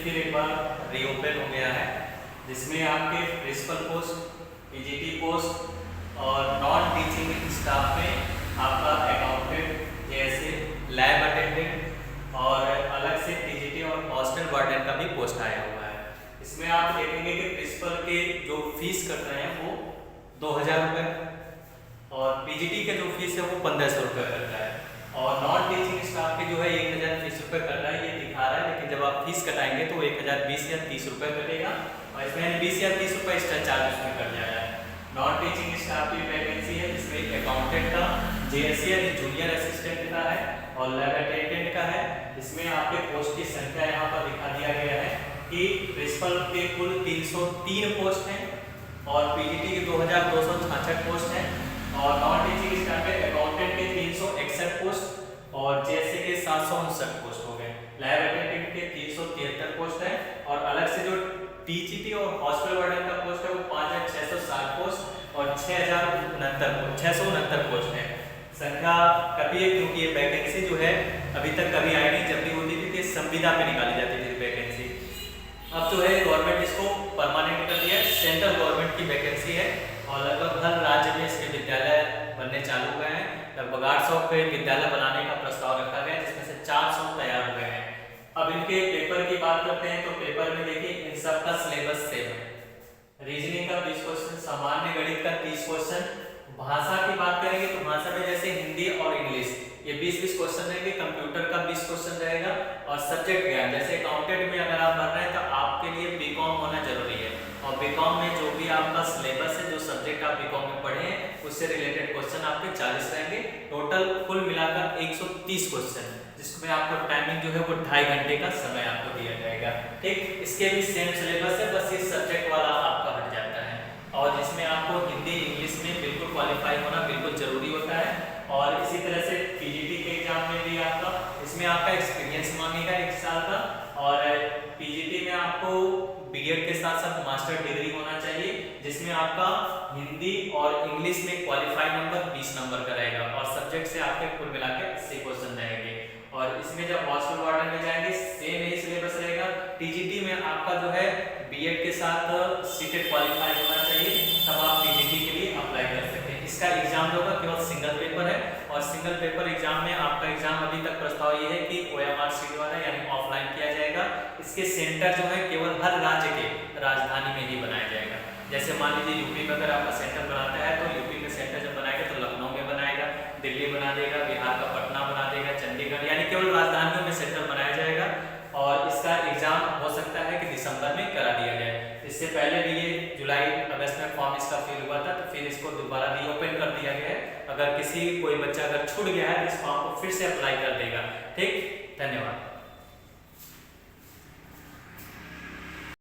फिर एक बार रीओपन हो गया है, जिसमें आपके प्रिंसिपल पोस्ट, पीजीटी पोस्ट और नॉन टीचिंग स्टाफ में आपका अकाउंटेंट जैसे लैब अटेंडेंट और अलग से पीजीटी और हॉस्टल वार्डन का भी पोस्ट आया हुआ है। इसमें आप देखेंगे कि प्रिंसिपल के जो फीस कट रहे हैं वो 2000 रुपये और पीजीटी के जो फीस है वो 1500 रुपये कट रहा है और नॉन टीचिंग स्टाफ के जो है 1020 रुपये कट रहा है, ये दिखा रहा है। लेकिन जब आप फीस कटाएंगे तो 1020 या 30 रुपये कटेगा और इसमें 20 या 30 रुपये एक्स्ट्रा चार्ज उसमें कट जाएगा। नॉन टीचिंग स्टाफ की वैकेंसी है जिसमें अकाउंटेंट का, जेएससी यानी जूनियर असिस्टेंट का है और लैब अटेंडेंट का है। इसमें आपके पोस्ट की संख्या यहाँ पर दिखा दिया गया है कि प्रिंसिपल के कुल 303 पोस्ट हैं और पीजीटी के 2266 पोस्ट हैं और नॉन टीचिंग स्टाफ के अकाउंटेंट के 361 पोस्ट और जेएससी के 759 पोस्ट हो गए। लैब अटेंडेंट के 373 पोस्ट है और अलग से जो टीजीटी और हॉस्टल वार्डन का पोस्ट है वो 5660 पोस्ट और 669 पोस्ट है। संख्या कभी है क्योंकि ये वैकेंसी जो है अभी तक कभी आई नहीं, जब भी होती थी कि संविदा पे निकाली जाती थी वैकेंसी। अब जो है गवर्नमेंट इसको परमानेंट कर दिया है, सेंट्रल गवर्नमेंट की वैकेंसी है और लगभग हर राज्य में इसके विद्यालय बनने चालू हुए हैं। लगभग 800 के विद्यालय बनाने का प्रस्ताव रखा गया है जिसमें से 400 तैयार हो गए हैं। अब इनके पेपर की बात करते हैं तो पेपर में देखिए इन सब का सिलेबस सेम है। रीजनिंग का 20 क्वेश्चन, सामान्य गणित का 30 क्वेश्चन, भाषा की बात करेंगे तो भाषा में जैसे हिंदी और इंग्लिश ये 20-20 क्वेश्चन रहेंगे, कंप्यूटर का 20 क्वेश्चन रहेगा और सब्जेक्ट ज्ञान जैसे अकाउंटेंट में अगर आप पढ़ रहे हैं तो आपके लिए बीकॉम होना जरूरी है और बीकॉम में जो भी आपका सिलेबस है, जो सब्जेक्ट आप बीकॉम में पढ़े हैं उससे रिलेटेड क्वेश्चन आपके 40 रहेंगे। टोटल कुल मिलाकर 130 क्वेश्चन, जिसमें आपको टाइमिंग जो है वो 2.5 घंटे का समय आपको दिया जाएगा। ठीक, इसके भी सेम सिलेबस है, बस ये सब्जेक्ट वाला आपका हट जाता है और जिसमें आपको हिंदी इंग्लिश में बिल्कुल क्वालिफाई होना बिल्कुल जरूरी होता है। और इसी तरह से पीजीटी के एग्जाम में भी आपका इसमें आपका एक्सपीरियंस मांगेगा 1 साल का और पीजीटी में आपको बीएड के साथ साथ मास्टर डिग्री होना चाहिए, जिसमें आपका हिंदी और इंग्लिश में क्वालिफाई नंबर 20 नंबर का रहेगा और सब्जेक्ट से आपके कुल मिला के 80 क्वेश्चन रहेंगे। और इसमें जब हॉस्टल वार्डन में जाएंगे सेम यही सिलेबस रहेगा। टीजीटी में आपका जो है बीएड के साथ सीटेट क्वालिफाई होना चाहिए, तब आप पीजीटी के लिए अप्लाई कर सकते हैं। इसका एग्जाम जो होगा केवल सिंगल पेपर है और सिंगल पेपर एग्जाम में आपका एग्जाम अभी तक प्रस्ताव ये है कि ओएमआर शीट वाला यानी ऑफलाइन किया जाएगा। इसके सेंटर जो है केवल हर राज्य के राजधानी में ही बनाया जाएगा। जैसे मान लीजिए यूपी में अगर आपका सेंटर बनाता है तो यूपी में सेंटर जब बनाएगा तो लखनऊ में बनाएगा, दिल्ली बना देगा, बिहार का पटना बना देगा, चंडीगढ़, यानी केवल राजधानियों में सेंटर बनाया जाएगा। और इसका एग्जाम हो सकता है कि दिसंबर में करा दिया जाए। इससे पहले भी ये जुलाई अगस्त में फॉर्म इसका फिल हुआ था तो फिर इसको दोबारा रीओपन कर दिया गया है। अगर कोई बच्चा अगर छूट गया है तो इस फॉर्म को फिर से अप्लाई कर देगा। ठीक, धन्यवाद।